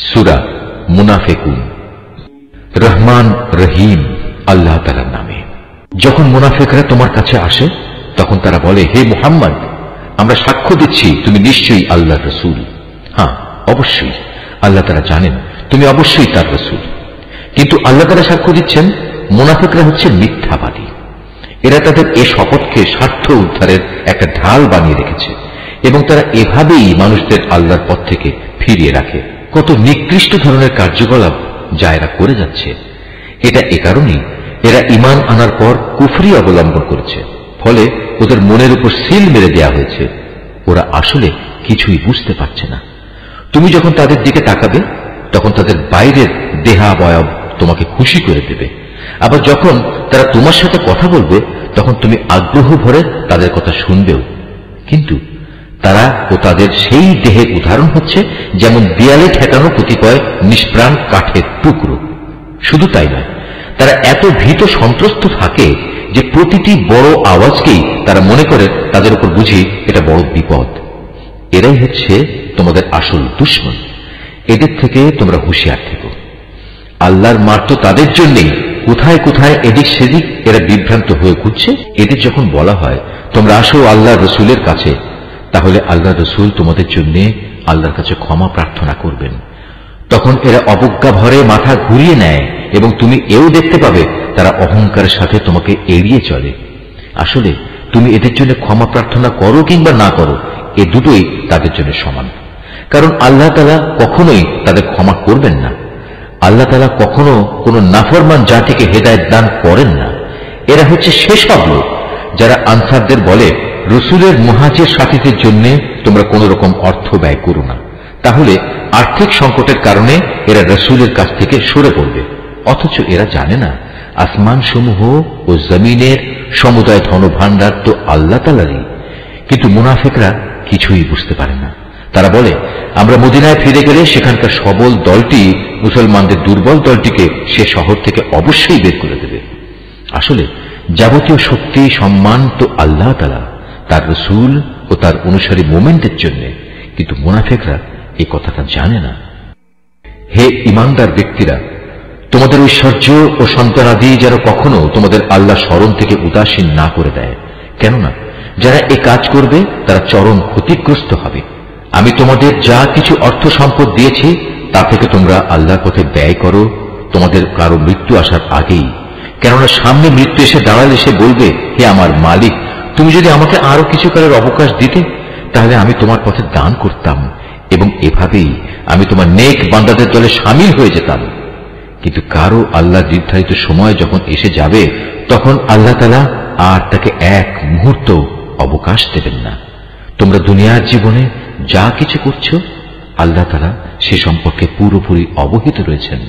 সূরা মুনাফিকুন। রহমান রহিম আল্লাহ তাআলার নামে। যখন মুনাফিকরা তোমার কাছে আসে তখন তারা বলে, হে মুহাম্মদ, আমরা সাক্ষ্য দিচ্ছি তুমি নিশ্চয়ই আল্লাহর রাসূল। হ্যাঁ, অবশ্যই আল্লাহ তাআলা জানেন তুমি অবশ্যই তার রাসূল। কিন্তু আল্লাহ তাআলা সাক্ষ্য দিচ্ছেন মুনাফিকরা হচ্ছে মিথ্যাবাদী। এরা তাদের এ শপথকে স্বার্থ উদ্ধারের একটা ঢাল বানিয়ে রেখেছে এবং তারা এভাবেই মানুষদের আল্লাহর পথ থেকে ফিরিয়ে রাখে। কত নিকৃষ্ট ধরনের কার্যকলাপ যা এরা করে যাচ্ছে। এটা এ কারণেই এরা ঈমান আনার পর কুফরি অবলম্বন করেছে, ফলে ওদের মনের উপর সিল মেরে দেয়া হয়েছে। ওরা আসলে কিছুই বুঝতে পারছে না। তুমি যখন তাদের দিকে তাকাবে তখন তাদের বাইরের দেহাবয়ব তোমাকে খুশি করে দেবে, আবার যখন তারা তোমার সাথে কথা বলবে তখন তুমি আগ্রহ ভরে তাদের কথা শুনবেও। কিন্তু তারা ও তাদের সেই দেহের উদাহরণ হচ্ছে যেমন দেয়ালে ঠেকানো কতিপয় নিষ্প্রাণ কাঠের টুকরো। শুধু তাই নয়, তারা এত ভীত সন্ত্রস্ত থাকে যে প্রতিটি বড় আওয়াজকেই তারা মনে করে তাদের উপর বুঝি এটা বড় বিপদ। এরাই হচ্ছে তোমাদের আসল দুশমন। এদের থেকে তোমরা হুঁশিয়ার থেকো। আল্লাহর মার তো তাদের জন্যই কোথায় কোথায় এদিক সেদিক এরা বিভ্রান্ত হয়ে ঘুরছে। এদের যখন বলা হয় তোমরা আসো আল্লাহ রসুলের কাছে, তাহলে আল্লাহ রসুল তোমাদের জন্য আল্লাহর কাছে ক্ষমা প্রার্থনা করবেন। তখন এরা অবজ্ঞা ভরে মাথা ঘুরিয়ে নেয় এবং তুমি এও দেখতে পাবে তারা অহংকারের সাথে তোমাকে এড়িয়ে চলে। আসলে তুমি এদের জন্য ক্ষমা প্রার্থনা করো কিংবা না করো, এ দুটোই তাদের জন্য সমান। কারণ আল্লাহ তাআলা কখনোই তাদের ক্ষমা করবেন না। আল্লাহ তাআলা কখনো কোন নাফরমান জাতিকে হেদায়েত দান করেন না। এরা হচ্ছে সেসব লোক যারা আনসারদের বলে, রসুলের মুহাজির সাথীদের জন্য তোমরা কোন রকম অর্থ ব্যয় করো না, তাহলে আর্থিক সংকটের কারণে এরা রসুলের কাছ থেকে সরে পড়বে। অথচ এরা জানে না আসমান সমূহ ও জমিনের সমুদায় ধনভাণ্ডার তো আল্লাহ তাআলারই। কিন্তু মুনাফিকরা কিছুই বুঝতে পারে না। তারা বলে, আমরা মদিনায় ফিরে গেলে সেখানকার সবল দলটি মুসলমানদের দুর্বল দলটিকে সে শহর থেকে অবশ্যই বের করে দেবে। আসলে যাবতীয় শক্তি সম্মান তো আল্লাহ তাআলা, তার রসূল ও তার অনুসারী মুমিনদের জন্য। কিন্তু মুনাফিকরা এই কথাটা জানে না। হে ঈমানদার ব্যক্তিরা, তোমাদের ঐশ্বর্য ও সন্তানাদি যেন কখনো তোমাদের আল্লাহ স্মরণ থেকে উদাসীন না করে দেয়। কেননা যারা এ কাজ করবে তারা চরম ক্ষতিগ্রস্ত হবে। আমি তোমাদের যা কিছু অর্থ সম্পদ দিয়েছি তা থেকে তোমরা আল্লাহর পথে ব্যয় করো তোমাদের কারো মৃত্যু আসার আগেই। কেননা সামনে মৃত্যু এসে দাঁড়ালে সে বলবে, হে আমার মালিক, তুমি যদি আমাকে আরো কিছু কালের অবকাশ দিতে তাহলে আমি তোমার পথে দান করতাম এবং এভাবেই আমি তোমার নেক বান্দাদের দলে শামিল হয়ে যেতাম। কিন্তু কারো আল্লাহ নির্ধারিত সময় যখন এসে যাবে তখন আল্লাহ তাআলা আর তাকে এক মুহূর্ত অবকাশ দেবেন না। তোমরা দুনিয়ার জীবনে যা কিছু করছো আল্লাহ তাআলা সে সম্পর্কে পুরোপুরি অবহিত রয়েছেন।